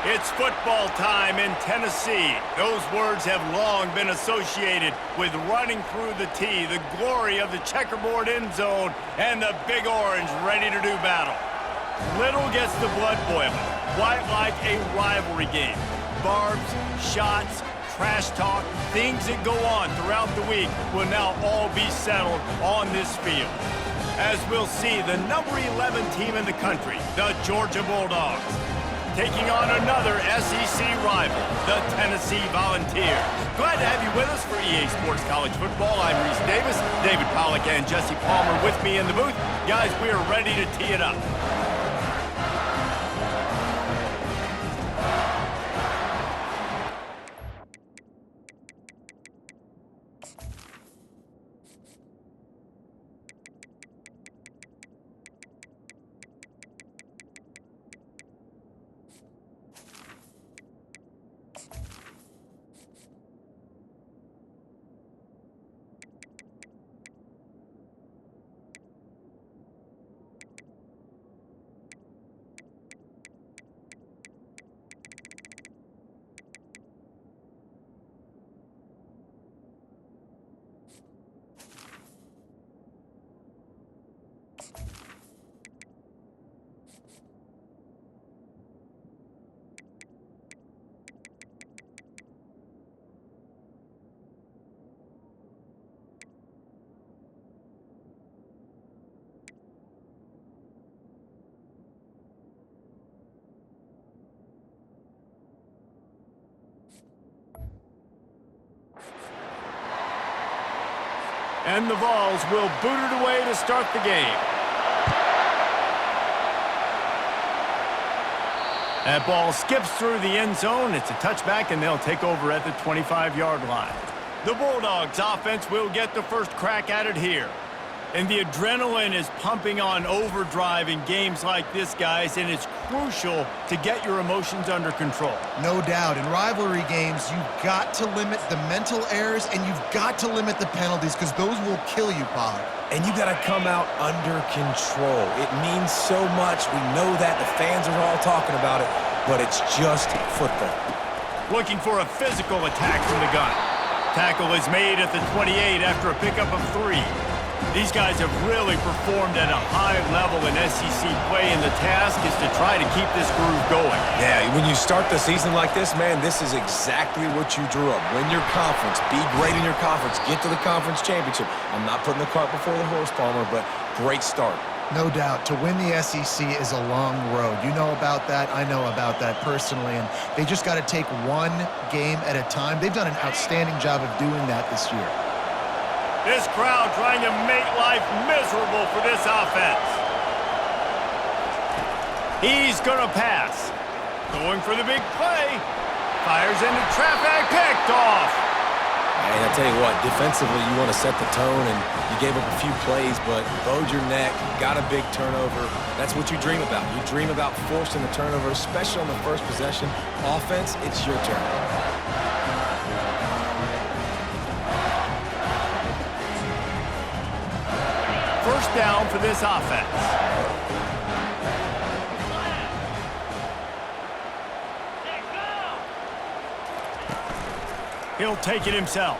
It's football time in Tennessee. Those words have long been associated with running through the tee, the glory of the checkerboard end zone, and the Big Orange ready to do battle. Little gets the blood boiling, quite like a rivalry game. Barbs, shots, trash talk, things that go on throughout the week will now all be settled on this field. As we'll see, the number 11 team in the country, the Georgia Bulldogs, taking on another SEC rival, the Tennessee Volunteers. Glad to have you with us for EA Sports College Football. I'm Reese Davis, David Pollack and Jesse Palmer with me in the booth. Guys, we are ready to tee it up. And the Vols will boot it away to start the game. That ball skips through the end zone. It's a touchback, and they'll take over at the 25-yard line. The Bulldogs offense will get the first crack at it here. And the adrenaline is pumping on overdrive in games like this, guys, and it's crucial to get your emotions under control. No doubt. In rivalry games, you've got to limit the mental errors and you've got to limit the penalties because those will kill you, Pollard. And you got to come out under control. It means so much. We know that. The fans are all talking about it, but it's just football. Looking for a physical attack from the gun. Tackle is made at the 28 after a pickup of 3. These guys have really performed at a high level in SEC play, and the task is to try to keep this groove going. Yeah, when you start the season like this, man, this is exactly what you drew up. Win your conference, be great in your conference, get to the conference championship. I'm not putting the cart before the horse, Palmer, but great start. No doubt. To win the SEC is a long road. You know about that. I know about that personally, and they just got to take one game at a time. They've done an outstanding job of doing that this year. This crowd trying to make life miserable for this offense. He's going to pass. Going for the big play. Fires into traffic. Picked off. And I tell you what, defensively, you want to set the tone, and you gave up a few plays, but bowed your neck, got a big turnover. That's what you dream about. You dream about forcing the turnover, especially on the first possession. Offense, it's your turn. First down for this offense. He'll take it himself.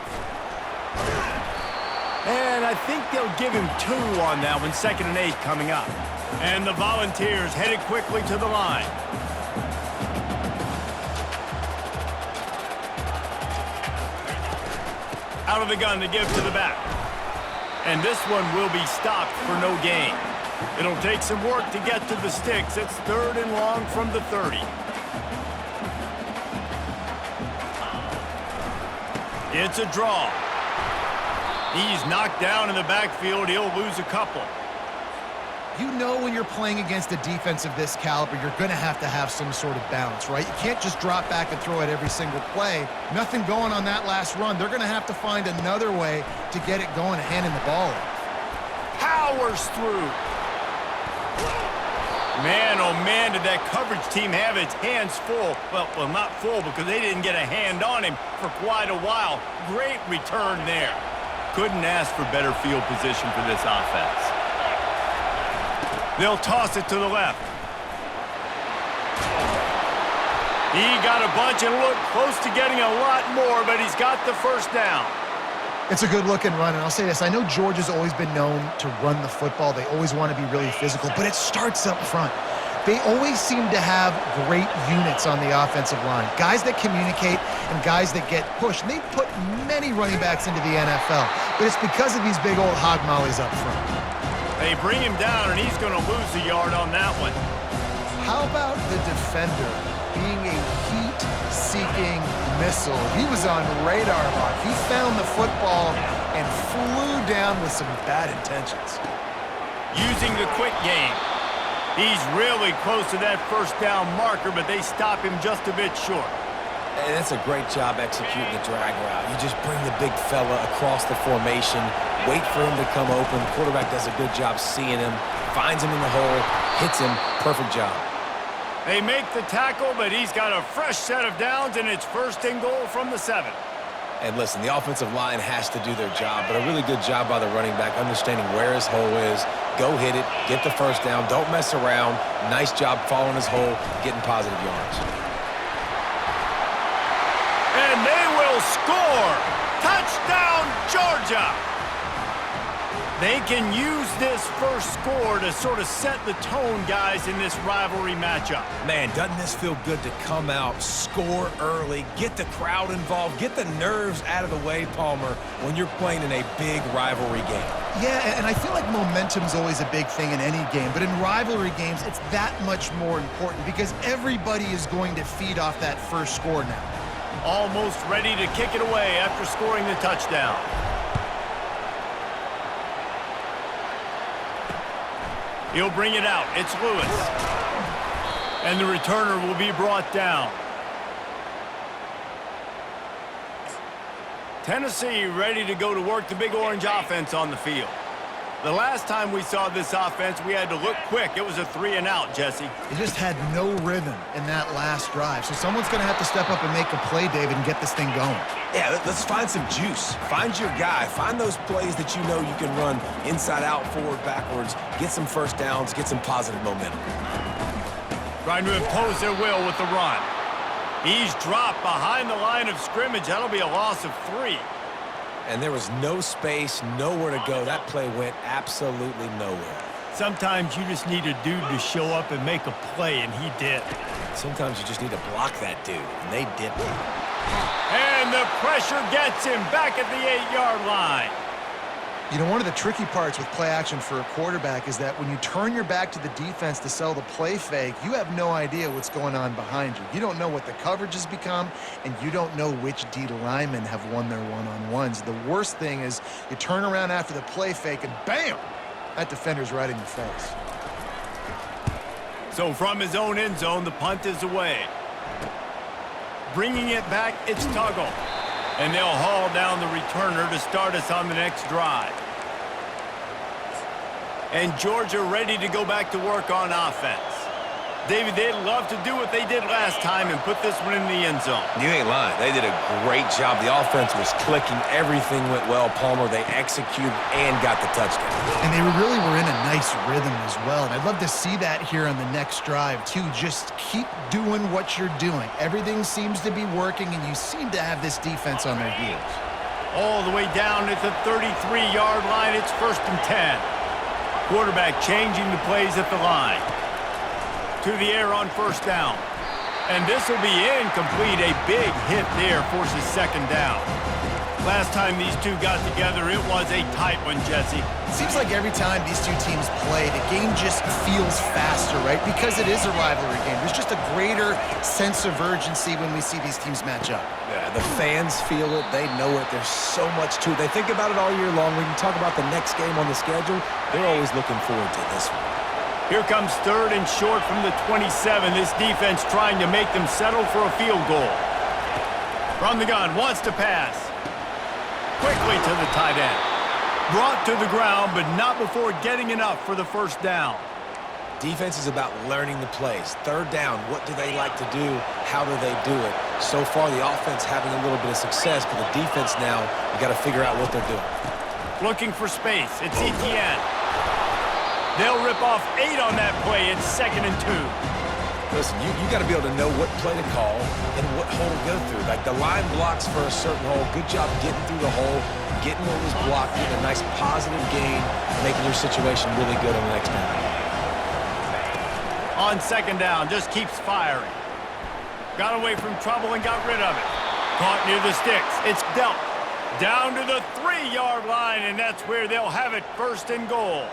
And I think they'll give him 2 on that one, 2nd and 8 coming up. And the Volunteers headed quickly to the line. Out of the gun to give to the back. And this one will be stopped for no gain. It'll take some work to get to the sticks. It's 3rd and long from the 30. It's a draw. He's knocked down in the backfield. He'll lose a couple. You know when you're playing against a defense of this caliber, you're going to have some sort of balance, right? You can't just drop back and throw it every single play. Nothing going on that last run. They're going to have to find another way to get it going and handing the ball off. Powers through. Man, oh man, did that coverage team have its hands full. Well, not full because they didn't get a hand on him for quite a while. Great return there. Couldn't ask for better field position for this offense. They'll toss it to the left. He got a bunch and looked close to getting a lot more, but he's got the first down. It's a good-looking run, and I'll say this. I know Georgia's always been known to run the football. They always want to be really physical, but it starts up front. They always seem to have great units on the offensive line, guys that communicate and guys that get pushed. And they've put many running backs into the NFL, but it's because of these big old hog mollies up front. They bring him down, and he's going to lose a yard on that one. How about the defender being a heat-seeking missile? He was on radar lock. He found the football and flew down with some bad intentions. Using the quick game. He's really close to that first down marker, but they stop him just a bit short. And that's a great job executing the drag route. You just bring the big fella across the formation, wait for him to come open. The quarterback does a good job seeing him, finds him in the hole, hits him. Perfect job. They make the tackle, but he's got a fresh set of downs, and it's first and goal from the 7. And listen, the offensive line has to do their job, but a really good job by the running back, understanding where his hole is. Go hit it, get the first down, don't mess around. Nice job following his hole, getting positive yards. And they will score! Touchdown, Georgia! They can use this first score to sort of set the tone, guys, in this rivalry matchup. Man, doesn't this feel good to come out, score early, get the crowd involved, get the nerves out of the way, Palmer, when you're playing in a big rivalry game? Yeah, and I feel like momentum's always a big thing in any game, but in rivalry games, it's that much more important because everybody is going to feed off that first score now. Almost ready to kick it away after scoring the touchdown. He'll bring it out. It's Lewis. And the returner will be brought down. Tennessee ready to go to work the Big Orange offense on the field. The last time we saw this offense, we had to look quick. It was a 3-and-out, Jesse. They just had no rhythm in that last drive. So someone's going to have to step up and make a play, David, and get this thing going. Yeah, let's find some juice. Find your guy. Find those plays that you know you can run inside out, forward, backwards. Get some first downs. Get some positive momentum. Trying to impose their will with the run. He's dropped behind the line of scrimmage. That'll be a loss of 3. And there was no space, nowhere to go. That play went absolutely nowhere. Sometimes you just need a dude to show up and make a play, and he did. Sometimes you just need to block that dude, and they didn't. And the pressure gets him back at the 8-yard line. You know, one of the tricky parts with play action for a quarterback is that when you turn your back to the defense to sell the play fake, you have no idea what's going on behind you. You don't know what the coverage has become, and you don't know which D linemen have won their one-on-ones. The worst thing is you turn around after the play fake, and bam! That defender's right in your face. So from his own end zone, the punt is away. Bringing it back, it's Tuggle. And they'll haul down the returner to start us on the next drive. And Georgia ready to go back to work on offense. David, they'd love to do what they did last time and put this one in the end zone. You ain't lying. They did a great job. The offense was clicking. Everything went well, Palmer. They executed and got the touchdown. And they really were in a nice rhythm as well. And I'd love to see that here on the next drive, too. Just keep doing what you're doing. Everything seems to be working, and you seem to have this defense on their heels. All the way down at the 33-yard line. It's 1st and 10. Quarterback changing the plays at the line. To the air on first down. And this will be incomplete. A big hit there forces second down. Last time these two got together, it was a tight one, Jesse. It seems like every time these two teams play, the game just feels faster, right? Because it is a rivalry game. There's just a greater sense of urgency when we see these teams match up. Yeah, the fans feel it. They know it. There's so much to it. They think about it all year long. When you talk about the next game on the schedule, they're always looking forward to this one. Here comes 3rd and short from the 27. This defense trying to make them settle for a field goal. From the gun, wants to pass. Quickly to the tight end. Brought to the ground, but not before getting enough for the first down. Defense is about learning the plays. 3rd down, what do they like to do? How do they do it? So far, the offense having a little bit of success, but the defense now, you got to figure out what they're doing. Looking for space. It's Etienne. They'll rip off 8 on that play. It's 2nd and 2. Listen, you got to be able to know what play to call and what hole to go through. Like the line blocks for a certain hole. Good job getting through the hole, getting what was blocked, getting a nice positive gain, making your situation really good on the next down. On second down, just keeps firing. Got away from trouble and got rid of it. Caught near the sticks. It's dealt. Down to the 3-yard line, and that's where they'll have it, 1st and goal.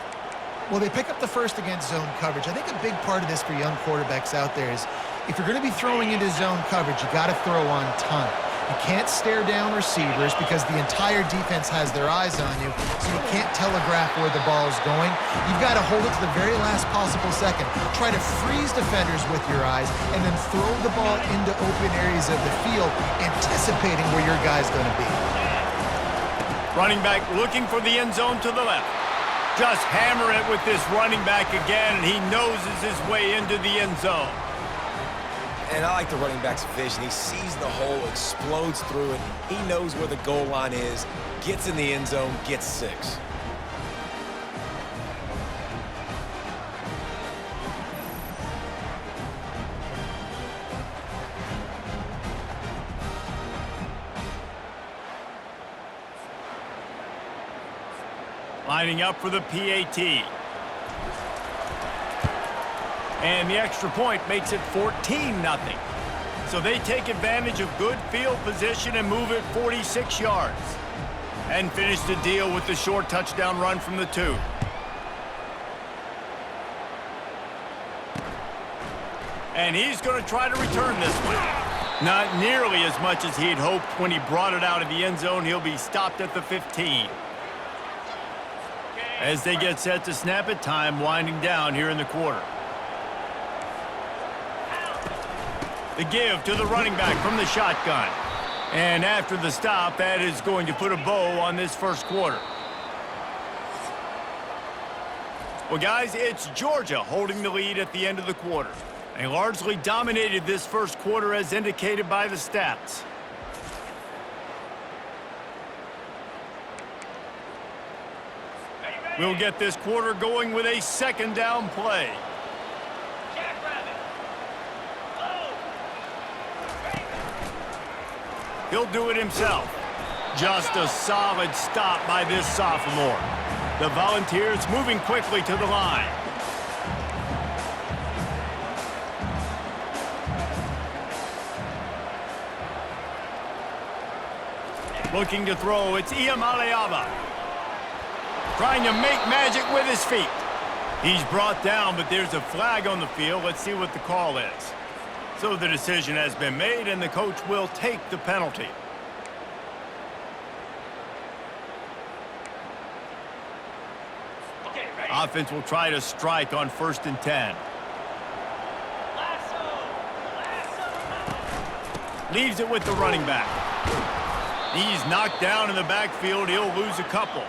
Well, they pick up the first against zone coverage. I think a big part of this for young quarterbacks out there is if you're going to be throwing into zone coverage, you got to throw on time. You can't stare down receivers because the entire defense has their eyes on you, so you can't telegraph where the ball is going. You've got to hold it to the very last possible second. Try to freeze defenders with your eyes and then throw the ball into open areas of the field, anticipating where your guy's going to be. Running back looking for the end zone to the left. Just hammer it with this running back again, and he noses his way into the end zone. And I like the running back's vision. He sees the hole, explodes through it. He knows where the goal line is, gets in the end zone, gets 6. Lining up for the PAT. And the extra point makes it 14-0. So they take advantage of good field position and move it 46 yards. And finish the deal with the short touchdown run from the 2. And he's going to try to return this one. Not nearly as much as he'd hoped when he brought it out of the end zone. He'll be stopped at the 15. As they get set to snap it, time winding down here in the quarter. The give to the running back from the shotgun. And after the stop, that is going to put a bow on this first quarter. Well, guys, it's Georgia holding the lead at the end of the quarter. They largely dominated this first quarter as indicated by the stats. We'll get this quarter going with a second down play. He'll do it himself. Just a solid stop by this sophomore. The Volunteers moving quickly to the line. Looking to throw, it's Iamaleava. Trying to make magic with his feet. He's brought down, but there's a flag on the field. Let's see what the call is. So the decision has been made, and the coach will take the penalty. Offense will try to strike on 1st and 10. Leaves it with the running back. He's knocked down in the backfield. He'll lose a couple.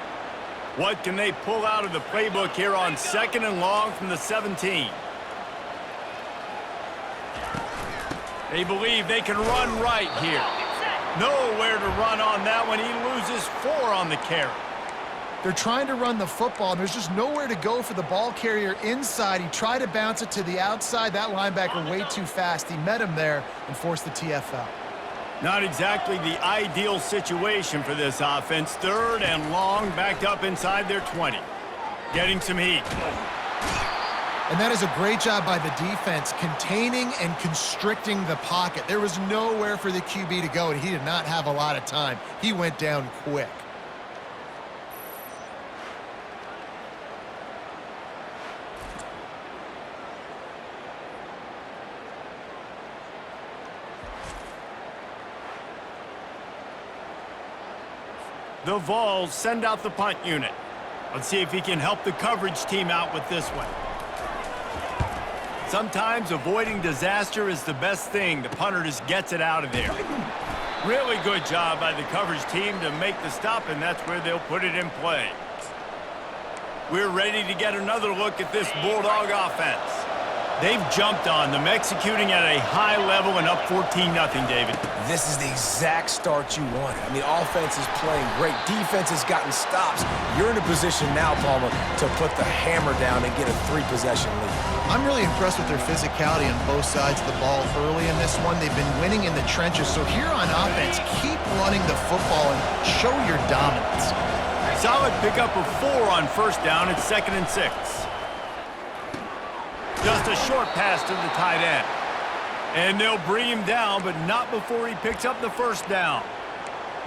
What can they pull out of the playbook here on 2nd and long from the 17? They believe they can run right here. Nowhere to run on that one. He loses 4 on the carry. They're trying to run the football, and there's just nowhere to go for the ball carrier inside. He tried to bounce it to the outside. That linebacker way too fast. He met him there and forced the TFL. Not exactly the ideal situation for this offense. 3rd and long, backed up inside their 20. Getting some heat. And that is a great job by the defense, containing and constricting the pocket. There was nowhere for the QB to go, and he did not have a lot of time. He went down quick. The Vols send out the punt unit. Let's see if he can help the coverage team out with this one. Sometimes avoiding disaster is the best thing. The punter just gets it out of there. Really good job by the coverage team to make the stop, and that's where they'll put it in play. We're ready to get another look at this Bulldog offense. They've jumped on them, executing at a high level and up 14-0, David. This is the exact start you wanted. I mean, offense is playing great. Defense has gotten stops. You're in a position now, Palmer, to put the hammer down and get a 3-possession lead. I'm really impressed with their physicality on both sides of the ball early in this one. They've been winning in the trenches. So here on offense, keep running the football and show your dominance. Solid pickup of 4 on first down. It's 2nd and 6. Just a short pass to the tight end. And they'll bring him down, but not before he picks up the first down.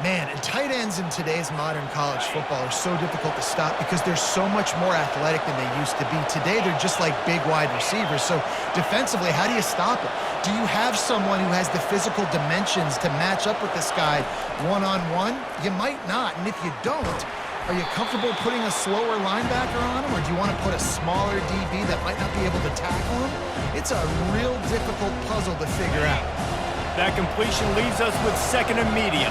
Man, and tight ends in today's modern college football are so difficult to stop because they're so much more athletic than they used to be. Today, they're just like big wide receivers. So defensively, how do you stop it? Do you have someone who has the physical dimensions to match up with this guy one-on-one? You might not, and if you don't, are you comfortable putting a slower linebacker on him, or do you want to put a smaller DB that might not be able to tackle him? It's a real difficult puzzle to figure out. That completion leaves us with 2nd and medium.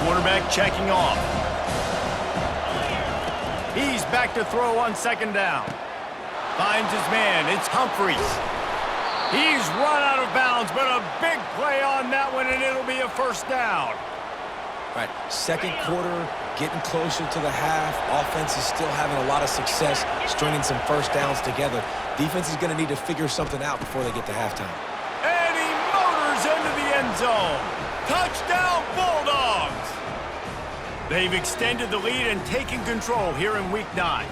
Quarterback checking off. He's back to throw on 2nd down. Finds his man. It's Humphries. He's run out of bounds, but a big play on that one, and it'll be a first down. Right, second quarter, getting closer to the half. Offense is still having a lot of success stringing some first downs together. Defense is going to need to figure something out before they get to halftime. And he motors into the end zone. Touchdown, Bulldogs! They've extended the lead and taken control here in Week 9.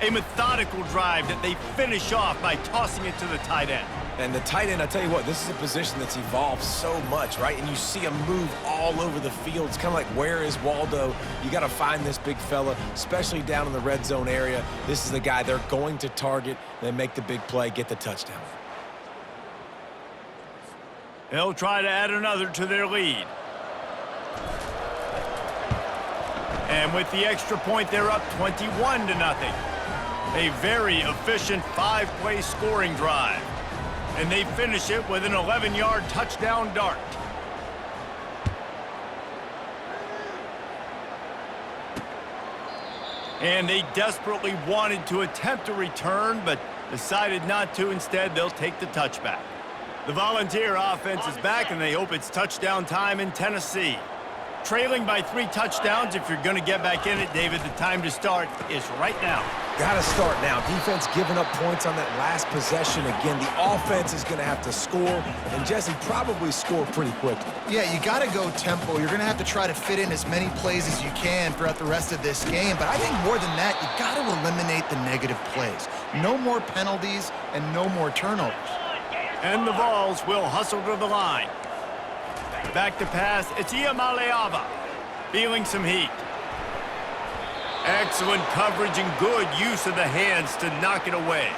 A methodical drive that they finish off by tossing it to the tight end. And the tight end, I tell you what, this is a position that's evolved so much, right? And you see him move all over the field. It's kind of like, where is Waldo? You got to find this big fella, especially down in the red zone area. This is the guy they're going to target, then make the big play, get the touchdown. They'll try to add another to their lead. And with the extra point, they're up 21-0. A very efficient 5-play scoring drive. And they finish it with an 11-yard touchdown dart. And they desperately wanted to attempt a return, but decided not to. Instead, they'll take the touchback. The Volunteer offense is back, and they hope it's touchdown time in Tennessee. Trailing by 3 touchdowns, if you're going to get back in it, David, the time to start is right now. Got to start now. Defense giving up points on that last possession. Again, the offense is going to have to score, and Jesse probably score pretty quickly. Yeah, you got to go tempo. You're going to have to try to fit in as many plays as you can throughout the rest of this game. But I think more than that, you got to eliminate the negative plays. No more penalties and no more turnovers. And the Vols will hustle to the line. Back to pass. It's Iamaleava feeling some heat. Excellent coverage and good use of the hands to knock it away.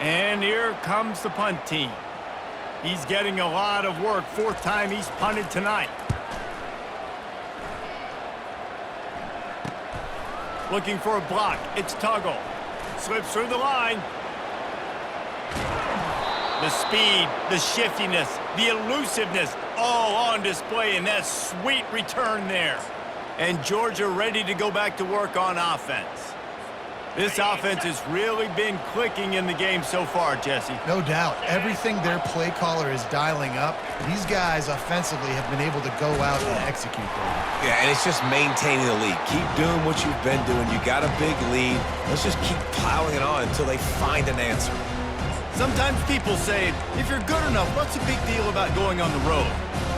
And here comes the punt team. He's getting a lot of work. 4th time he's punted tonight. Looking for a block. It's Tuggle. Slips through the line. The speed, the shiftiness, the elusiveness, all on display in that sweet return there. And Georgia ready to go back to work on offense. This offense has really been clicking in the game so far, Jesse. No doubt. Everything their play caller is dialing up, these guys offensively have been able to go out and execute them. Yeah, and it's just maintaining the lead. Keep doing what you've been doing. You got a big lead. Let's just keep piling it on until they find an answer. Sometimes people say, if you're good enough, what's the big deal about going on the road?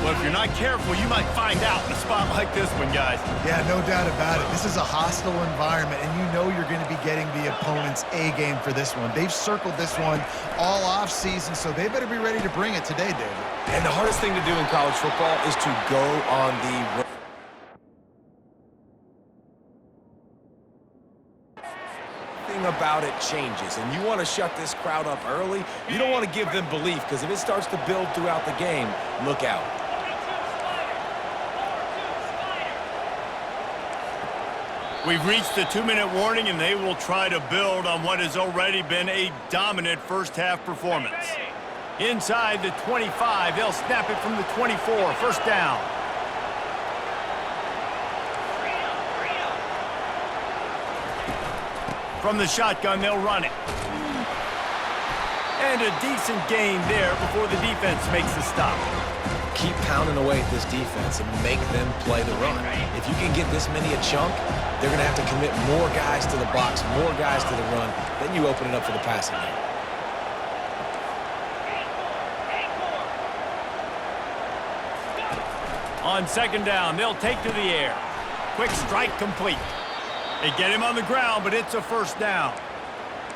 Well, if you're not careful, you might find out in a spot like this one, guys. Yeah, no doubt about it. This is a hostile environment, and you know you're going to be getting the opponent's A-game for this one. They've circled this one all off-season, so they better be ready to bring it today, David. And the hardest thing to do in college football is to go on the road. About it changes, and you want to shut this crowd up early. You don't want to give them belief, because if it starts to build throughout the game, look out. We've reached the 2-minute warning, and they will try to build on what has already been a dominant first-half performance. Inside the 25, they'll snap it from the 24, first down. From the shotgun, they'll run it. And a decent gain there before the defense makes the stop. Keep pounding away at this defense and make them play the run. If you can get this many a chunk, they're going to have to commit more guys to the box, more guys to the run. Then you open it up for the passing game. On second down, they'll take to the air. Quick strike complete. They get him on the ground, but it's a first down.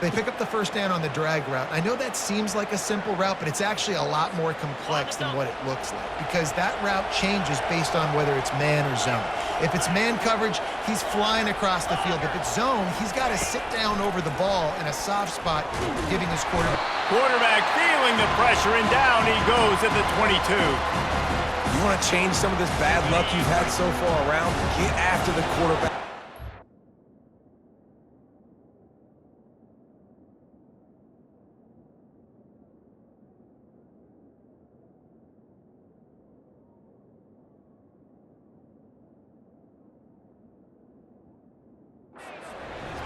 They pick up the first down on the drag route. I know that seems like a simple route, but it's actually a lot more complex than what it looks like because that route changes based on whether it's man or zone. If it's man coverage, he's flying across the field. If it's zone, he's got to sit down over the ball in a soft spot, giving his quarterback feeling the pressure, and down he goes at the 22. You want to change some of this bad luck you've had so far around? Get after the quarterback.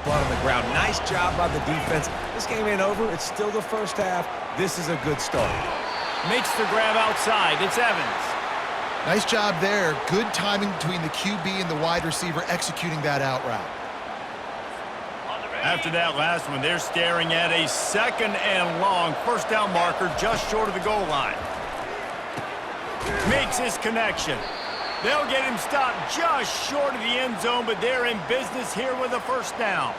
Blood on the ground. Nice job by the defense. This game ain't over. It's still the first half. This is a good start. Makes the grab outside. It's Evans. Nice job there. Good timing between the QB and the wide receiver executing that out route. After that last one, they're staring at a second and long first down marker just short of the goal line. Makes his connection. They'll get him stopped just short of the end zone, but they're in business here with a first down.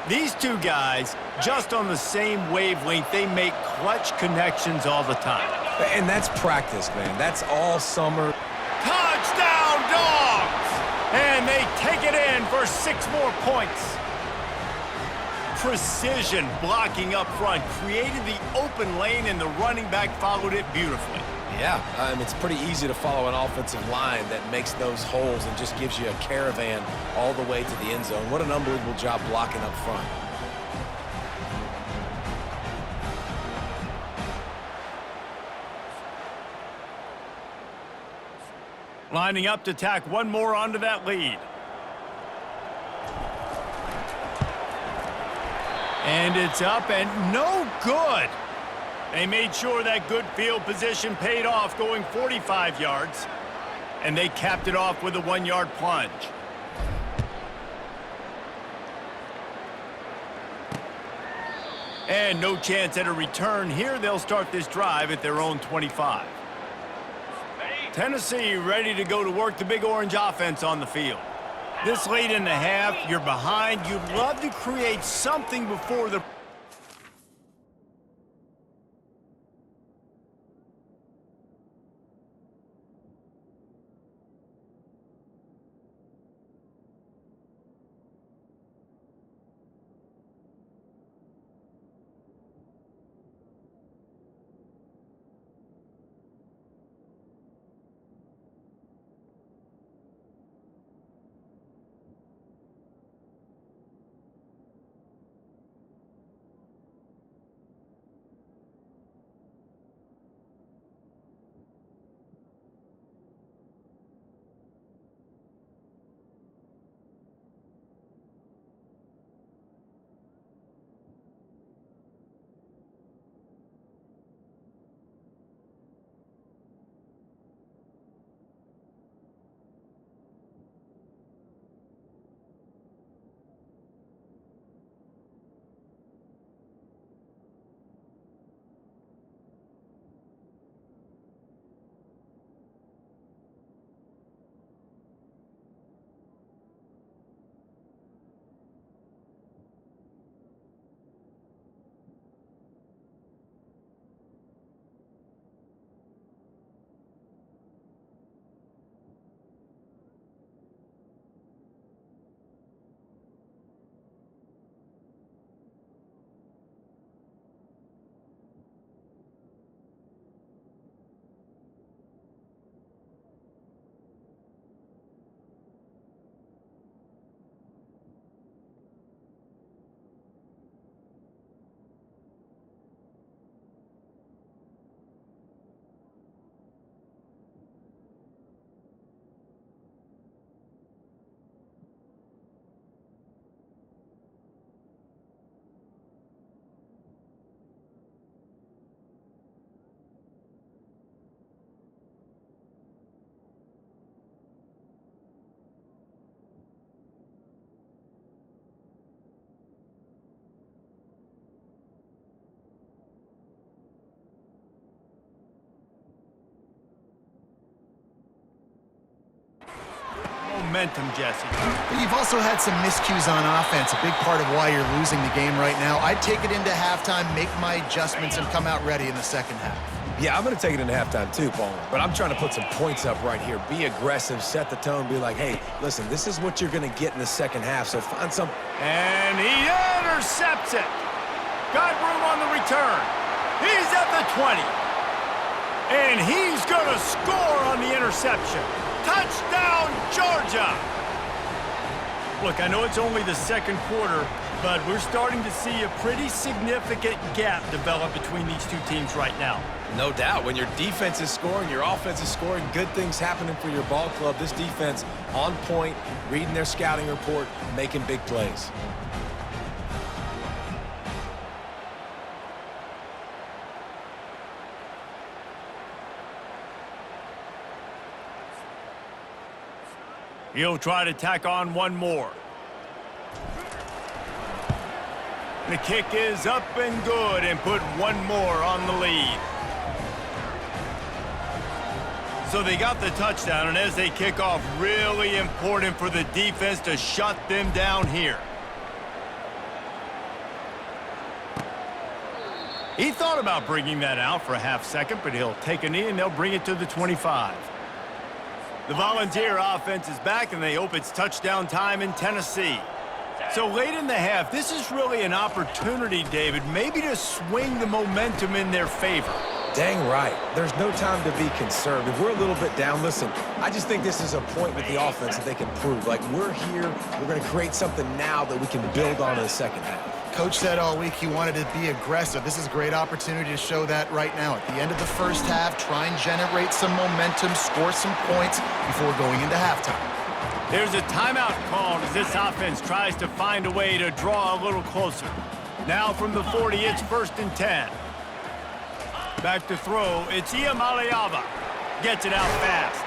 These two guys, just on the same wavelength, they make clutch connections all the time. And that's practice, man. That's all summer. Touchdown, Dogs! And they take it in for 6 more points. Precision blocking up front created the open lane, and the running back followed it beautifully. Yeah, it's pretty easy to follow an offensive line that makes those holes and just gives you a caravan all the way to the end zone. What an unbelievable job blocking up front. Lining up to tack one more onto that lead. And it's up and no good. They made sure that good field position paid off, going 45 yards. And they capped it off with a 1-yard plunge. And no chance at a return here. They'll start this drive at their own 25. Tennessee ready to go to work the Big Orange offense on the field. This late in the half, you're behind. You'd love to create something before the... momentum, Jesse. But you've also had some miscues on offense, a big part of why you're losing the game right now. I'd take it into halftime, make my adjustments, and come out ready in the second half. Yeah, I'm going to take it into halftime too, Paul. But I'm trying to put some points up right here. Be aggressive, set the tone, be like, hey, listen, this is what you're going to get in the second half, so find some. And he intercepts it. Got room on the return. He's at the 20. And he's going to score on the interception. Touchdown, Georgia! Look, I know it's only the second quarter, but we're starting to see a pretty significant gap develop between these two teams right now. No doubt. When your defense is scoring, your offense is scoring, good things happening for your ball club. This defense on point, reading their scouting report, making big plays. He'll try to tack on one more. The kick is up and good and put one more on the lead. So they got the touchdown, and as they kick off, really important for the defense to shut them down here. He thought about bringing that out for a half second, but he'll take a knee and they'll bring it to the 25. The Volunteer offense is back, and they hope it's touchdown time in Tennessee. So late in the half, this is really an opportunity, David, maybe to swing the momentum in their favor. Dang right. There's no time to be concerned. If we're a little bit down, listen, I just think this is a point with the offense that they can prove. Like, we're here, we're going to create something now that we can build on in the second half. Coach said all week he wanted to be aggressive. This is a great opportunity to show that right now. At the end of the first half, try and generate some momentum, score some points before going into halftime. There's a timeout called as this offense tries to find a way to draw a little closer. Now from the 40, it's 1st and 10. Back to throw, it's Iamaleava. Gets it out fast.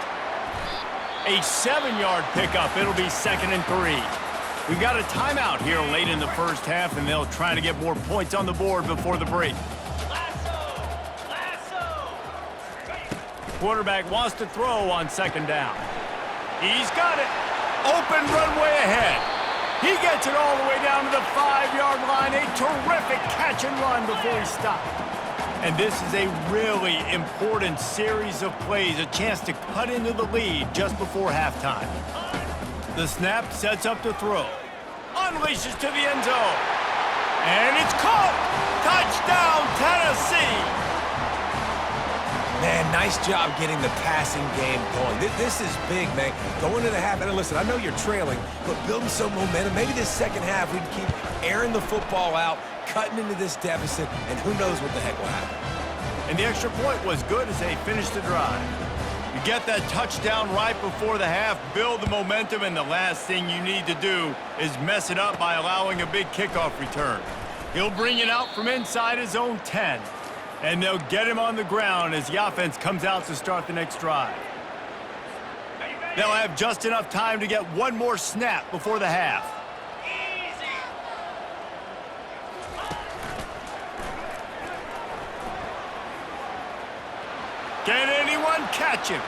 A 7-yard pickup. It'll be 2nd and 3. We've got a timeout here late in the first half, and they'll try to get more points on the board before the break. Quarterback wants to throw on 2nd down. He's got it. Open runway ahead. He gets it all the way down to the 5-yard line. A terrific catch and run before he stopped. And this is a really important series of plays, a chance to cut into the lead just before halftime. The snap sets up to throw. Unleashes to the end zone. And it's caught! Touchdown, Tennessee! Man, nice job getting the passing game going. This is big, man. Going into the half, and listen, I know you're trailing, but building some momentum. Maybe this second half we can keep airing the football out, cutting into this deficit, and who knows what the heck will happen. And the extra point was good as they finished the drive. You get that touchdown right before the half, build the momentum, and the last thing you need to do is mess it up by allowing a big kickoff return. He'll bring it out from inside his own 10, and they'll get him on the ground as the offense comes out to start the next drive. They'll have just enough time to get one more snap before the half. Can anyone catch him?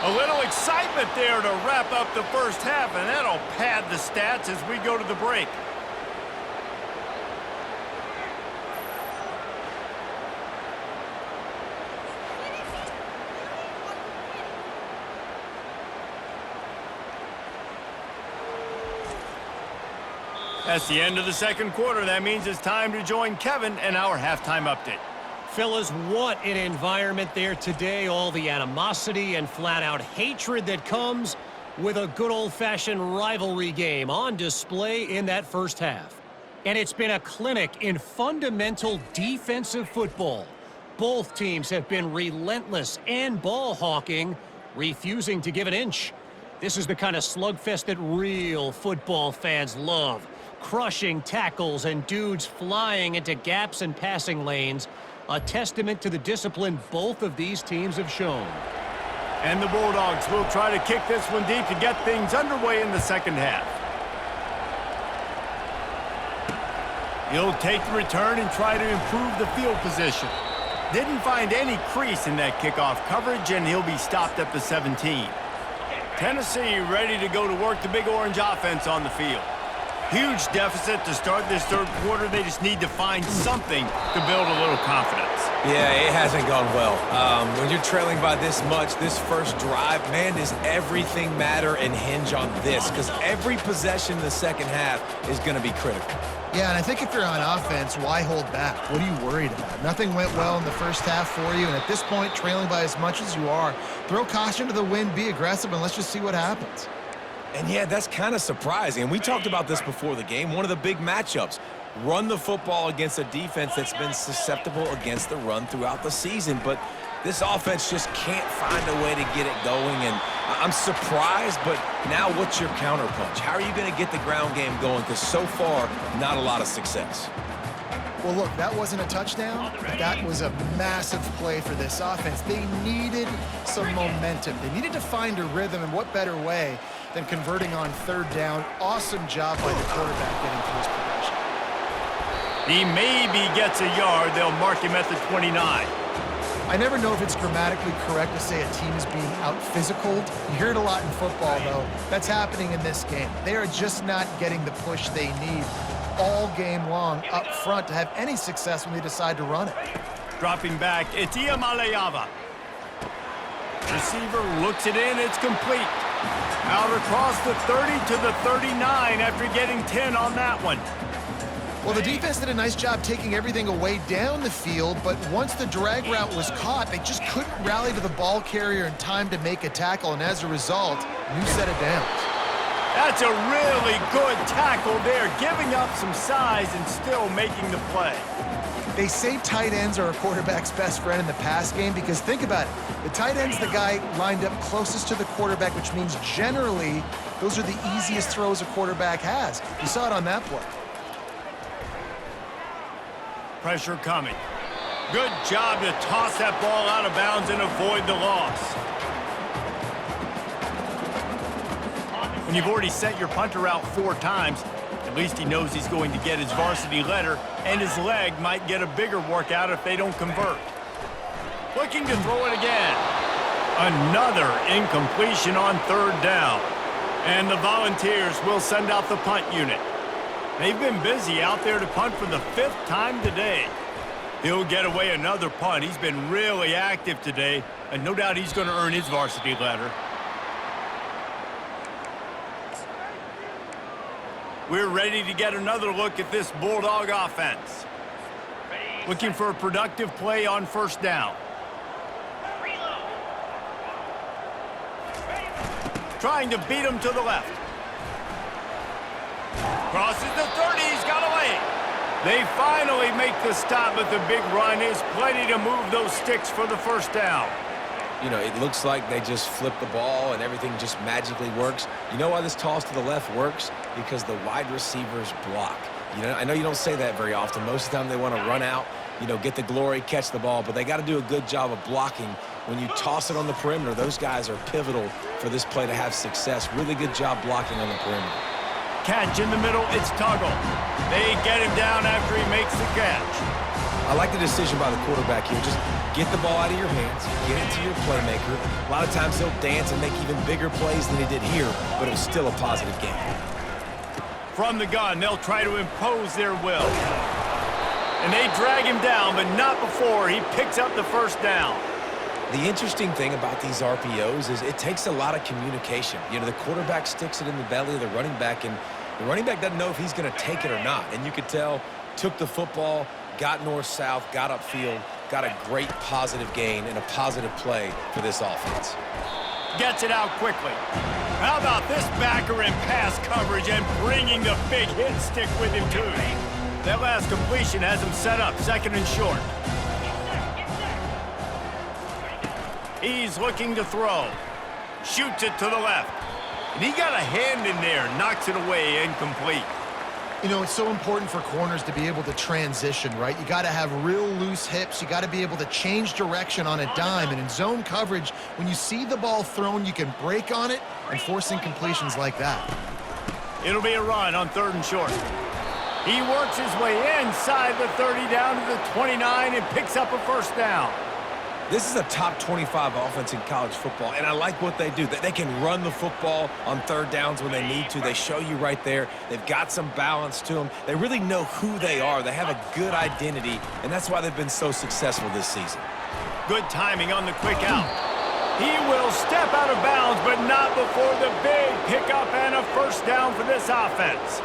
A little excitement there to wrap up the first half, and that'll pad the stats as we go to the break. That's the end of the second quarter. That means it's time to join Kevin and our halftime update. Fellas, what an environment there today. All the animosity and flat-out hatred that comes with a good old-fashioned rivalry game on display in that first half. And it's been a clinic in fundamental defensive football. Both teams have been relentless and ball-hawking, refusing to give an inch. This is the kind of slugfest that real football fans love. Crushing tackles and dudes flying into gaps and passing lanes. A testament to the discipline both of these teams have shown. And the Bulldogs will try to kick this one deep to get things underway in the second half. He'll take the return and try to improve the field position. Didn't find any crease in that kickoff coverage, and he'll be stopped at the 17. Tennessee ready to go to work the Big Orange offense on the field. Huge deficit to start this third quarter. They just need to find something to build a little confidence. Yeah, it hasn't gone well. When you're trailing by this much, this first drive, man, does everything matter and hinge on this? Because every possession in the second half is going to be critical. Yeah, and I think if you're on offense, why hold back? What are you worried about? Nothing went well in the first half for you, and at this point, trailing by as much as you are, throw caution to the wind, be aggressive, and let's just see what happens. And yeah, that's kind of surprising. And we talked about this before the game. One of the big matchups. Run the football against a defense that's been susceptible against the run throughout the season. But this offense just can't find a way to get it going. And I'm surprised, but now what's your counterpunch? How are you going to get the ground game going? Because so far, not a lot of success. Well, look, that wasn't a touchdown. That was a massive play for this offense. They needed some momentum. They needed to find a rhythm, and what better way than converting on third down. Awesome job by the quarterback getting through his progression. He maybe gets a yard. They'll mark him at the 29. I never know if it's grammatically correct to say a team is being out-physicaled. You hear it a lot in football, though. That's happening in this game. They are just not getting the push they need all game long up front to have any success when they decide to run it. Dropping back, Itia Maleava. Receiver looks it in, it's complete. Out across the 30 to the 39 after getting 10 on that one. Well, the defense did a nice job taking everything away down the field, but once the drag route was caught, they just couldn't rally to the ball carrier in time to make a tackle, and as a result, new set of downs. That's a really good tackle there, giving up some size and still making the play. They say tight ends are a quarterback's best friend in the pass game because think about it. The tight end's the guy lined up closest to the quarterback, which means generally those are the easiest throws a quarterback has. You saw it on that play. Pressure coming. Good job to toss that ball out of bounds and avoid the loss. When you've already sent your punter out 4 times, at least he knows he's going to get his varsity letter, and his leg might get a bigger workout if they don't convert. Looking to throw it again. Another incompletion on third down. And the Volunteers will send out the punt unit. They've been busy out there to punt for the 5th time today. He'll get away another punt. He's been really active today, and no doubt he's going to earn his varsity letter. We're ready to get another look at this Bulldog offense. Looking for a productive play on first down. Trying to beat him to the left. Crosses the 30, he's got away. They finally make the stop, but the big run is plenty to move those sticks for the first down. You know, it looks like they just flip the ball and everything just magically works. You know why this toss to the left works? Because the wide receivers block. You know, I know you don't say that very often. Most of the time they want to run out, you know, get the glory, catch the ball, but they got to do a good job of blocking. When you toss it on the perimeter, those guys are pivotal for this play to have success. Really good job blocking on the perimeter. Catch in the middle, it's Tuggle. They get him down after he makes the catch. I like the decision by the quarterback here. Just get the ball out of your hands, get it to your playmaker. A lot of times he'll dance and make even bigger plays than he did here, but it was still a positive game. From the gun, they'll try to impose their will. And they drag him down, but not before he picks up the first down. The interesting thing about these RPOs is it takes a lot of communication. You know, the quarterback sticks it in the belly of the running back, and the running back doesn't know if he's going to take it or not. And you could tell, took the football, got north-south, got upfield, got a great positive gain and a positive play for this offense. Gets it out quickly. How about this backer in pass coverage and bringing the big hit stick with him, too? That last completion has him set up, 2nd and short. He's looking to throw. Shoots it to the left. And he got a hand in there, knocks it away, incomplete. You know, it's so important for corners to be able to transition, right? You got to have real loose hips. You got to be able to change direction on a dime. And in zone coverage, when you see the ball thrown, you can break on it and force incompletions like that. It'll be a run on 3rd and short. He works his way inside the 30 down to the 29 and picks up a first down. This is a top 25 offense in college football, and I like what they do. They can run the football on third downs when they need to. They show you right there. They've got some balance to them. They really know who they are. They have a good identity, and that's why they've been so successful this season. Good timing on the quick out. He will step out of bounds, but not before the big pickup and a first down for this offense.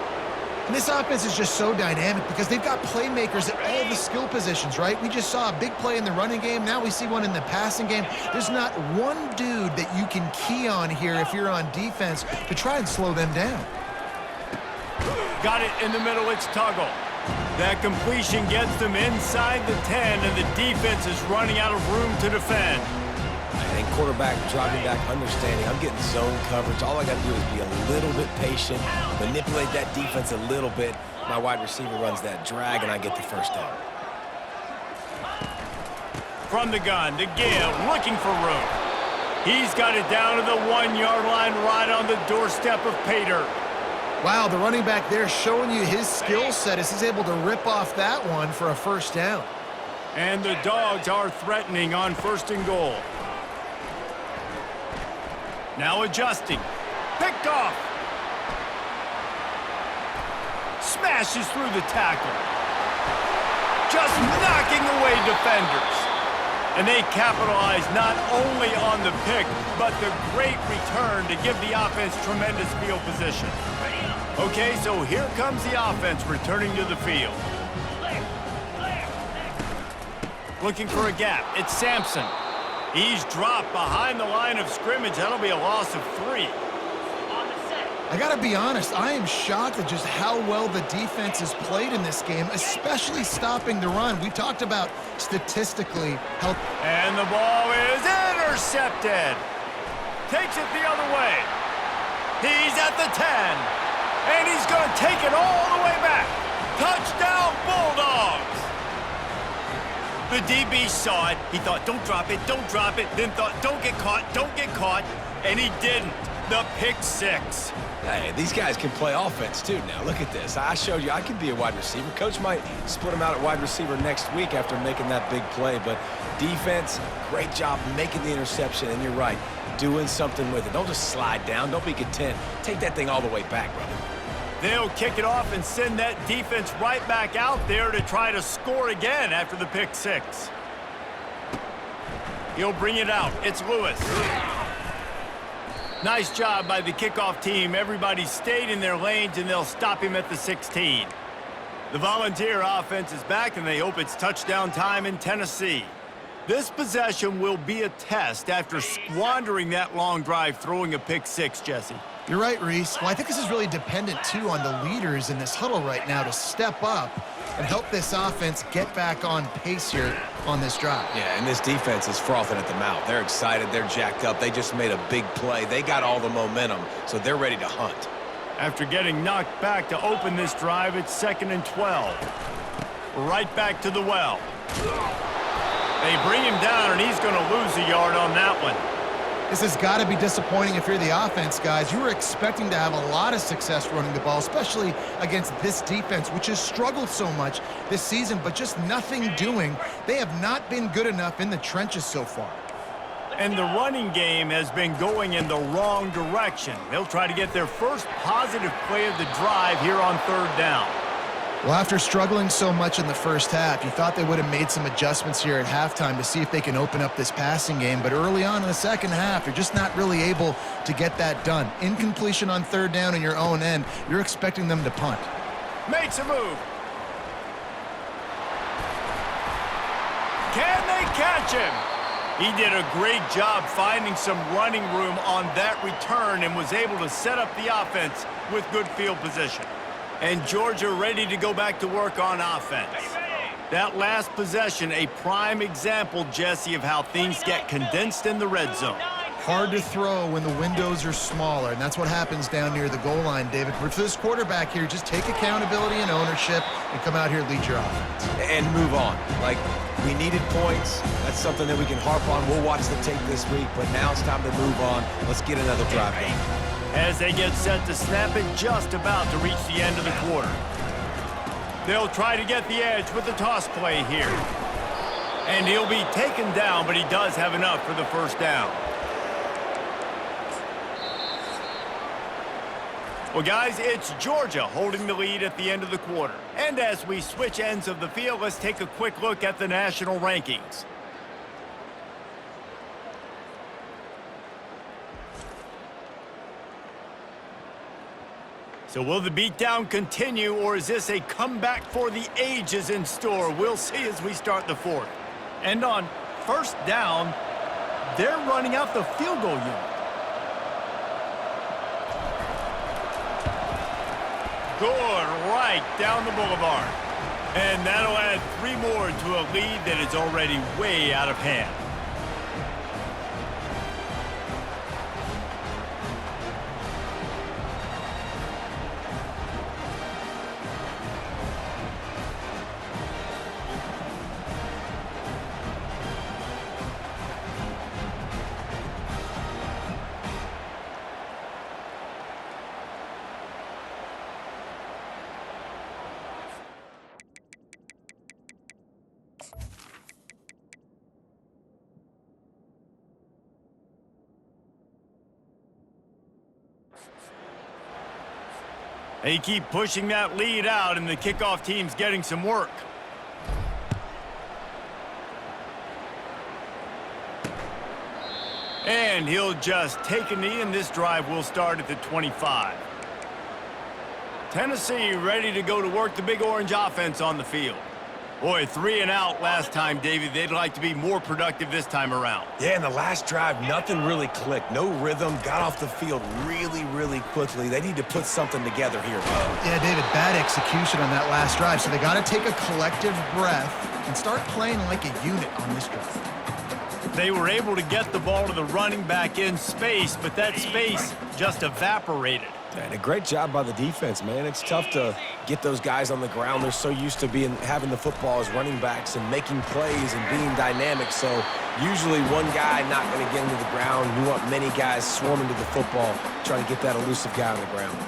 And this offense is just so dynamic because they've got playmakers at all the skill positions, right? We just saw a big play in the running game. Now we see one in the passing game. There's not one dude that you can key on here if you're on defense to try and slow them down. Got it in the middle. It's Tuggle. That completion gets them inside the 10, and the defense is running out of room to defend. And quarterback dropping back, understanding I'm getting zone coverage. All I got to do is be a little bit patient, manipulate that defense a little bit. My wide receiver runs that drag, and I get the first down. From the gun to give, looking for room. He's got it down to the 1-yard line right on the doorstep of pay dirt. Wow, the running back there showing you his skill set as he's able to rip off that one for a first down. And the Dogs are threatening on 1st and goal. Now adjusting. Picked off. Smashes through the tackle. Just knocking away defenders. And they capitalize not only on the pick, but the great return to give the offense tremendous field position. Okay, so here comes the offense returning to the field. Looking for a gap. It's Sampson. He's dropped behind the line of scrimmage. That'll be a loss of 3. I got to be honest, I am shocked at just how well the defense has played in this game, especially stopping the run. We talked about statistically how... And the ball is intercepted. Takes it the other way. He's at the 10. And he's going to take it all the way back. Touchdown, Bulldogs. The DB saw it. He thought, don't drop it, don't drop it. Then thought, don't get caught. And he didn't. The pick 6. Hey, these guys can play offense too now. Look at this. I showed you I can be a wide receiver. Coach might split him out at wide receiver next week after making that big play. But defense, great job making the interception. And you're right, doing something with it. Don't just slide down. Don't be content. Take that thing all the way back, brother. They'll kick it off and send that defense right back out there to try to score again after the pick 6. He'll bring it out. It's Lewis. Nice job by the kickoff team. Everybody stayed in their lanes, and they'll stop him at the 16. The Volunteer offense is back, and they hope it's touchdown time in Tennessee. This possession will be a test after squandering that long drive, throwing a pick 6, Jesse. You're right, Reese. Well, I think this is really dependent, too, on the leaders in this huddle right now to step up and help this offense get back on pace here on this drive. Yeah, and this defense is frothing at the mouth. They're excited. They're jacked up. They just made a big play. They got all the momentum, so they're ready to hunt. After getting knocked back to open this drive, it's 2nd and 12. Right back to the well. They bring him down, and he's going to lose a yard on that one. This has got to be disappointing if you're the offense, guys. You were expecting to have a lot of success running the ball, especially against this defense, which has struggled so much this season, but just nothing doing. They have not been good enough in the trenches so far. And the running game has been going in the wrong direction. They'll try to get their first positive play of the drive here on 3rd down. Well, after struggling so much in the first half, you thought they would have made some adjustments here at halftime to see if they can open up this passing game. But early on in the second half, you're just not really able to get that done. Incompletion on 3rd down in your own end, you're expecting them to punt. Makes a move. Can they catch him? He did a great job finding some running room on that return and was able to set up the offense with good field position. And Georgia ready to go back to work on offense. That last possession, a prime example, Jesse, of how things get condensed in the red zone. Hard to throw when the windows are smaller, and that's what happens down near the goal line, David. But for this quarterback here, just take accountability and ownership and come out here and lead your offense. And move on. Like, we needed points. That's something that we can harp on. We'll watch the tape this week, but now it's time to move on. Let's get another drive going. As they get set to snap it, just about to reach the end of the quarter. They'll try to get the edge with the toss play here. And he'll be taken down, but he does have enough for the first down. Well, guys, it's Georgia holding the lead at the end of the quarter. And as we switch ends of the field, let's take a quick look at the national rankings. So will the beatdown continue, or is this a comeback for the ages in store? We'll see as we start the fourth. And on first down, they're running out the field goal unit. Good, right down the boulevard. And that'll add 3 more to a lead that is already way out of hand. They keep pushing that lead out, and the kickoff team's getting some work. And he'll just take a knee, and this drive will start at the 25. Tennessee ready to go to work, the Big Orange offense on the field. Boy, 3 and out last time, David. They'd like to be more productive this time around. Yeah, in the last drive, nothing really clicked. No rhythm, got off the field really quickly. They need to put something together here, Bo. Yeah, David, bad execution on that last drive, so they got to take a collective breath and start playing like a unit on this drive. They were able to get the ball to the running back in space, but that space just evaporated. And a great job by the defense, man. It's tough to get those guys on the ground. They're so used to having the football as running backs and making plays and being dynamic. So usually one guy not going to get into the ground. You want many guys swarming to the football, trying to get that elusive guy on the ground.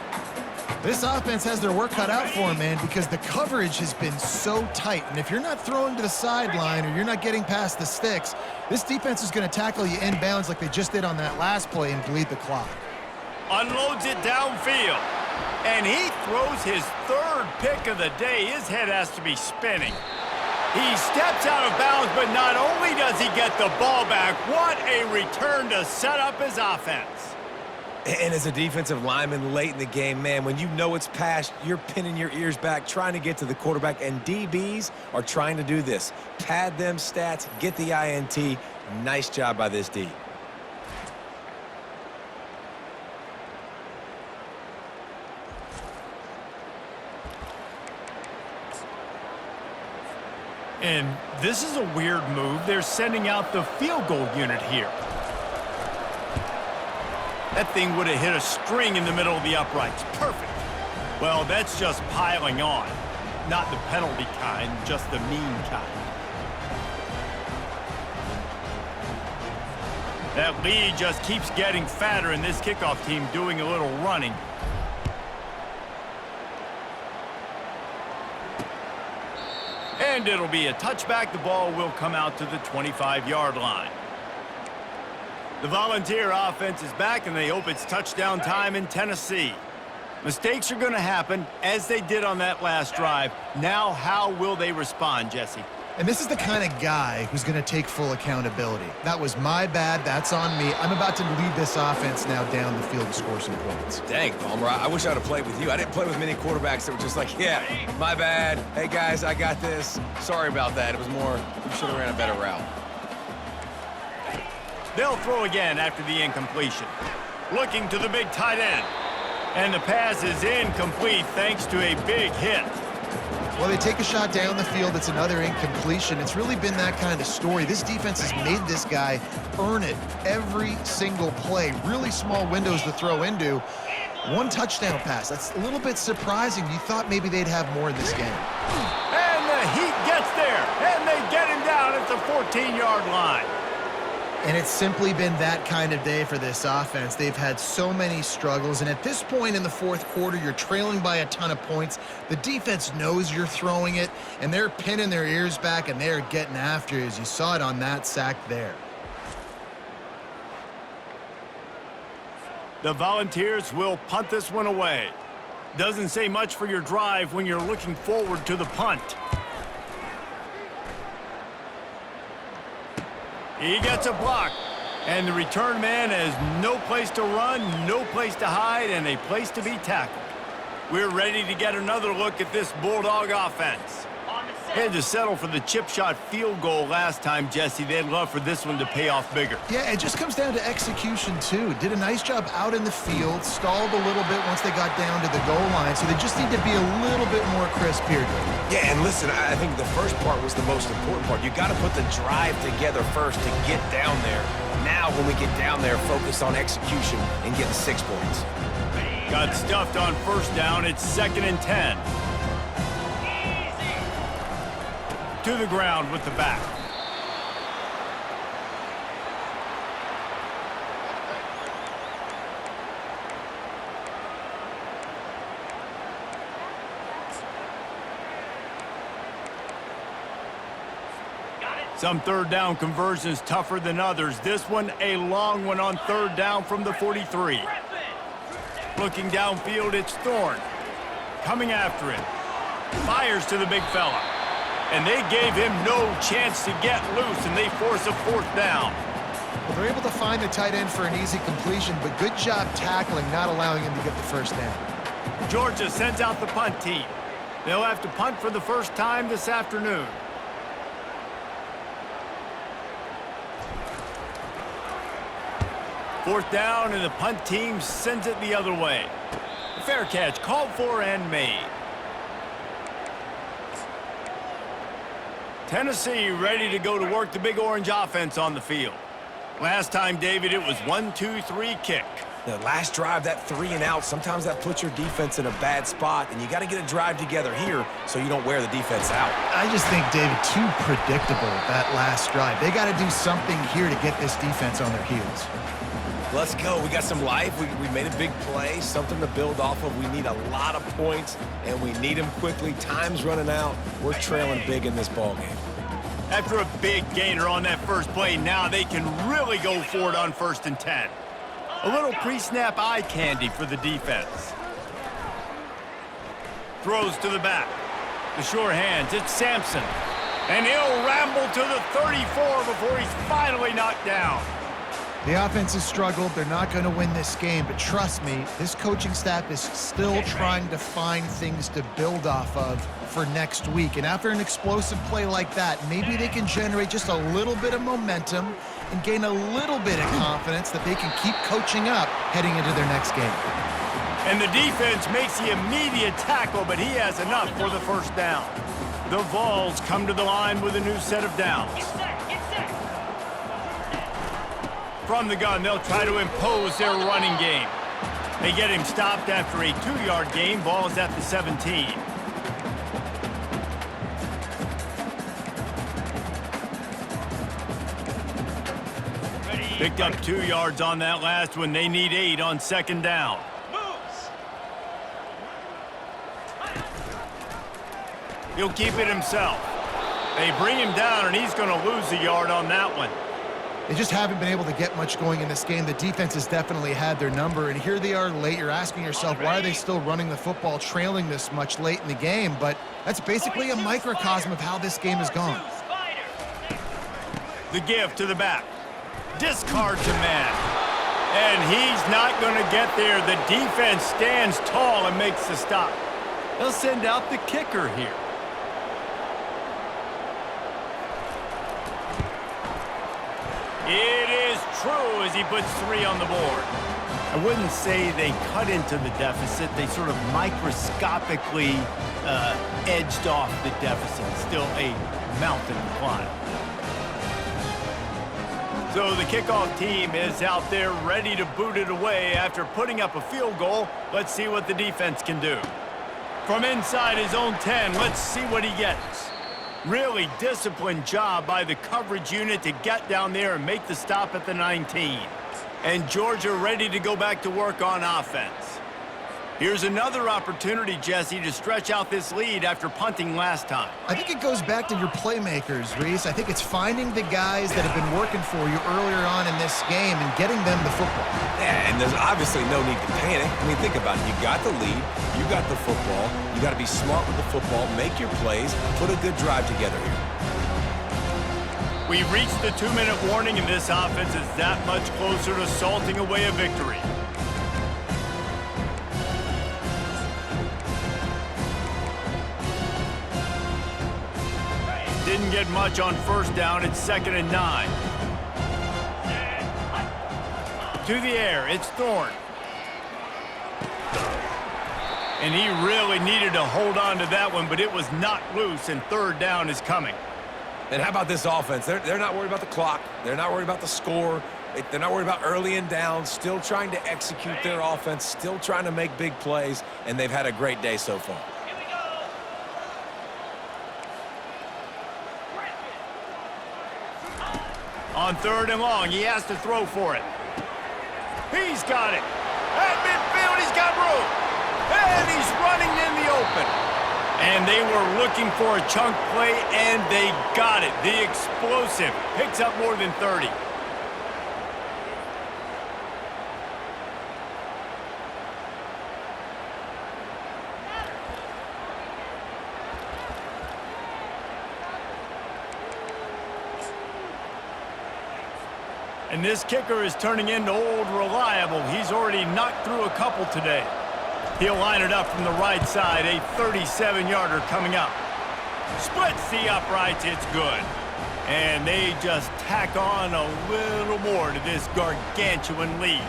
This offense has their work cut out for them, man, because the coverage has been so tight. And if you're not throwing to the sideline or you're not getting past the sticks, this defense is going to tackle you inbounds like they just did on that last play and bleed the clock. Unloads it downfield. And he throws his 3rd pick of the day. His head has to be spinning. He steps out of bounds, but not only does he get the ball back, what a return to set up his offense. And as a defensive lineman late in the game, man, when you know it's past, you're pinning your ears back, trying to get to the quarterback, and DBs are trying to do this. Pad them stats, get the INT. Nice job by this D. And this is a weird move. They're sending out the field goal unit here. That thing would have hit a string in the middle of the uprights. Perfect. Well, that's just piling on. Not the penalty kind, just the mean kind. That lead just keeps getting fatter, and this kickoff team doing a little running. And it'll be a touchback. The ball will come out to the 25-yard line. The Volunteer offense is back, and they hope it's touchdown time in Tennessee. Mistakes are going to happen, as they did on that last drive. Now, how will they respond, Jesse? And this is the kind of guy who's going to take full accountability. That was my bad. That's on me. I'm about to lead this offense now down the field to score some points. Dang, Palmer, I wish I'd have played with you. I didn't play with many quarterbacks that were just like, yeah, my bad. Hey, guys, I got this. Sorry about that. It was more, you should have ran a better route. They'll throw again after the incompletion. Looking to the big tight end. And the pass is incomplete thanks to a big hit. Well, they take a shot down the field. It's another incompletion. It's really been that kind of story. This defense has made this guy earn it every single play. Really small windows to throw into. One touchdown pass. That's a little bit surprising. You thought maybe they'd have more in this game. And the Heat gets there, and they get him down at the 14-yard line. And it's simply been that kind of day for this offense. They've had so many struggles, and at this point in the fourth quarter, you're trailing by a ton of points. The defense knows you're throwing it, and they're pinning their ears back, and they're getting after you, as you saw it on that sack there. The Volunteers will punt this one away. Doesn't say much for your drive when you're looking forward to the punt. He gets a block, and the return man has no place to run, no place to hide, and a place to be tackled. We're ready to get another look at this Bulldog offense. Had to settle for the chip shot field goal last time, Jesse. They'd love for this one to pay off bigger. Yeah, it just comes down to execution, too. Did a nice job out in the field, stalled a little bit once they got down to the goal line, so they just need to be a little bit more crisp here. Yeah, and listen, I think the first part was the most important part. You got to put the drive together first to get down there. Now, when we get down there, focus on execution and getting 6 points. Got stuffed on first down. It's 2nd and 10. To the ground with the back. Some third down conversions tougher than others. This one a long one on third down from the 43. Looking downfield, it's Thorne. Coming after him. Fires to the big fella. And they gave him no chance to get loose, and they force a 4th down. Well, they're able to find the tight end for an easy completion, but good job tackling, not allowing him to get the first down. Georgia sends out the punt team. They'll have to punt for the first time this afternoon. Fourth down, and the punt team sends it the other way. Fair catch called for and made. Tennessee ready to go to work the Big Orange offense on the field. Last time, David, it was 1-2-3 kick. The last drive, that 3 and out, sometimes that puts your defense in a bad spot, and you got to get a drive together here so you don't wear the defense out. I just think, David, too predictable, that last drive. They got to do something here to get this defense on their heels. Let's go. We got some life. We made a big play, something to build off of. We need a lot of points, and we need them quickly. Time's running out. We're trailing big in this ballgame. After a big gainer on that first play, now they can really go for it on 1st and 10. A little pre-snap eye candy for the defense. Throws to the back. The sure hands, it's Sampson. And he'll ramble to the 34 before he's finally knocked down. The offense has struggled. They're not going to win this game, but trust me, this coaching staff is still trying to find things to build off of for next week. And after an explosive play like that, maybe they can generate just a little bit of momentum and gain a little bit of confidence that they can keep coaching up heading into their next game. And the defense makes the immediate tackle, but he has enough for the first down. The Vols come to the line with a new set of downs. From the gun, they'll try to impose their running game. They get him stopped after a 2-yard gain. Ball is at the 17. Picked up 2 yards on that last one. They need 8 on 2nd down. He'll keep it himself. They bring him down, and he's going to lose a yard on that one. They just haven't been able to get much going in this game. The defense has definitely had their number, and here they are late. You're asking yourself, why are they still running the football, trailing this much late in the game? But that's basically a microcosm of how this game has gone. The give to the back. Discards a man. And he's not going to get there. The defense stands tall and makes the stop. They'll send out the kicker here. It is true as he puts 3 on the board. I wouldn't say they cut into the deficit. They sort of microscopically edged off the deficit. Still a mountain to climb. So the kickoff team is out there ready to boot it away after putting up a field goal. Let's see what the defense can do. From inside his own 10, let's see what he gets. Really disciplined job by the coverage unit to get down there and make the stop at the 19. And Georgia ready to go back to work on offense. Here's another opportunity, Jesse, to stretch out this lead after punting last time. I think it goes back to your playmakers, Reese. I think it's finding the guys that have been working for you earlier on in this game and getting them the football. Yeah, and there's obviously no need to panic. I mean, think about it. You got the lead. You got the football. You got to be smart with the football, make your plays, put a good drive together here. We've reached the 2-minute warning, and this offense is that much closer to salting away a victory. Didn't get much on first down. It's 2nd and 9. To the air, it's Thorne. And he really needed to hold on to that one, but it was not loose, and 3rd down is coming. And how about this offense? They're not worried about the clock. They're not worried about the score. They're not worried about early and down. Still trying to execute their offense. Still trying to make big plays, and they've had a great day so far. On 3rd and long, he has to throw for it. He's got it. At midfield, he's got room. And he's running in the open. And they were looking for a chunk play, and they got it. The explosive picks up more than 30. And this kicker is turning into old reliable. He's already knocked through a couple today. He'll line it up from the right side, a 37-yarder coming up. Splits the uprights, it's good. And they just tack on a little more to this gargantuan lead.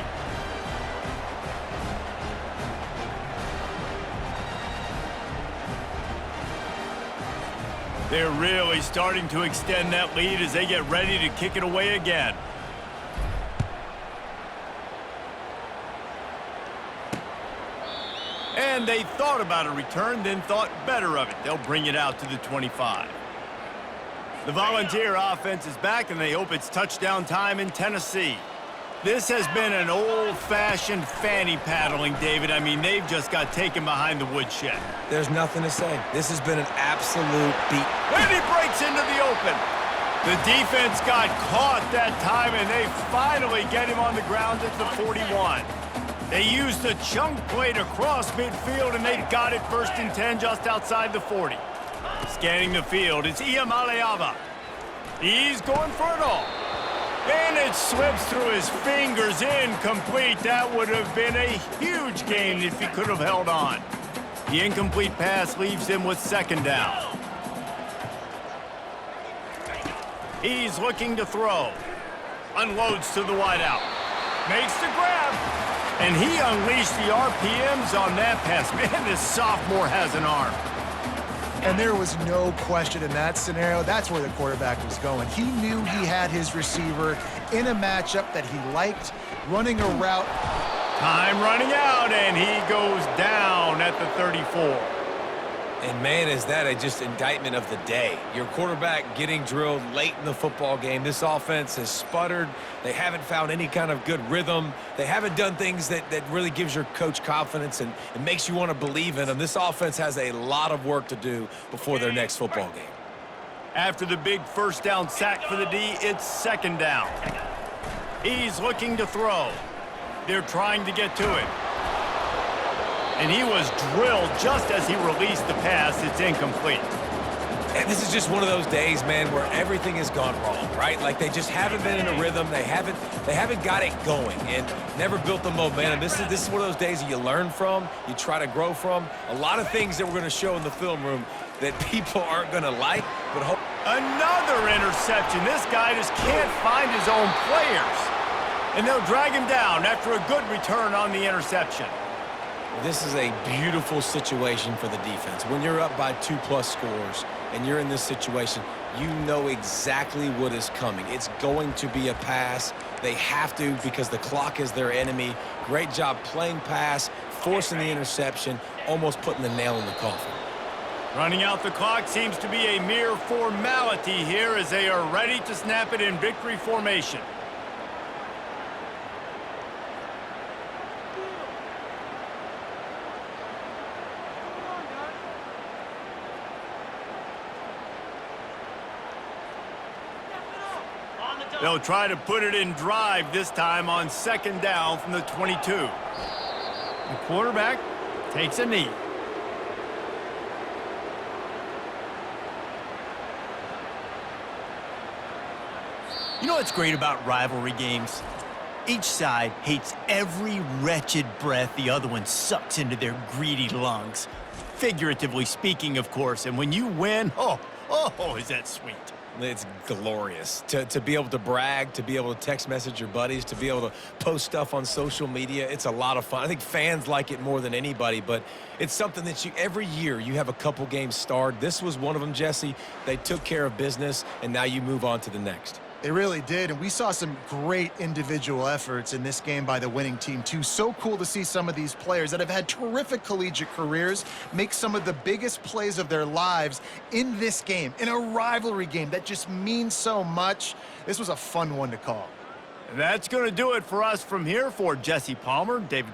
They're really starting to extend that lead as they get ready to kick it away again. And they thought about a return, then thought better of it. They'll bring it out to the 25. The Volunteer offense is back, and they hope it's touchdown time in Tennessee. This has been an old-fashioned fanny paddling, David. I mean, they've just got taken behind the woodshed. There's nothing to say. This has been an absolute beat. And he breaks into the open. The defense got caught that time, and they finally get him on the ground at the 41. They used a chunk play to cross midfield, and they've got it 1st and 10 just outside the 40. Scanning the field, it's Iamaleava. He's going for it all. And it slips through his fingers, incomplete. That would have been a huge gain if he could have held on. The incomplete pass leaves him with 2nd down. He's looking to throw. Unloads to the wideout. Makes the grab. And he unleashed the RPMs on that pass. Man, this sophomore has an arm. And there was no question in that scenario. That's where the quarterback was going. He knew he had his receiver in a matchup that he liked, running a route. Time running out, and he goes down at the 34. And, man, is that just indictment of the day. Your quarterback getting drilled late in the football game. This offense has sputtered. They haven't found any kind of good rhythm. They haven't done things that really gives your coach confidence and it makes you want to believe in them. This offense has a lot of work to do before their next football game. After the big 1st down sack for the D, it's 2nd down. He's looking to throw. They're trying to get to it. And he was drilled just as he released the pass. It's incomplete. And this is just one of those days, man, where everything has gone wrong, right? Like they just haven't been in a rhythm. They haven't got it going and never built the momentum. This is one of those days that you learn from, you try to grow from. A lot of things that we're going to show in the film room that people aren't going to like, but hope. Another interception. This guy just can't find his own players. And they'll drag him down after a good return on the interception. This is a beautiful situation for the defense. When you're up by 2+ scores and you're in this situation, you know exactly what is coming. It's going to be a pass. They have to because the clock is their enemy. Great job playing pass, forcing the interception, almost putting the nail in the coffin. Running out the clock seems to be a mere formality here as they are ready to snap it in victory formation. They'll try to put it in drive this time on second down from the 22. The quarterback takes a knee. You know what's great about rivalry games? Each side hates every wretched breath the other one sucks into their greedy lungs. Figuratively speaking, of course, and when you win, oh, is that sweet. It's glorious to be able to brag, to be able to text message your buddies, to be able to post stuff on social media. It's a lot of fun. I think fans like it more than anybody, but it's something that every year you have a couple games starred. This was one of them, Jesse. They took care of business, and now you move on to the next. They really did, and we saw some great individual efforts in this game by the winning team, too. So cool to see some of these players that have had terrific collegiate careers make some of the biggest plays of their lives in this game, in a rivalry game that just means so much. This was a fun one to call. And that's going to do it for us from here. For Jesse Palmer, David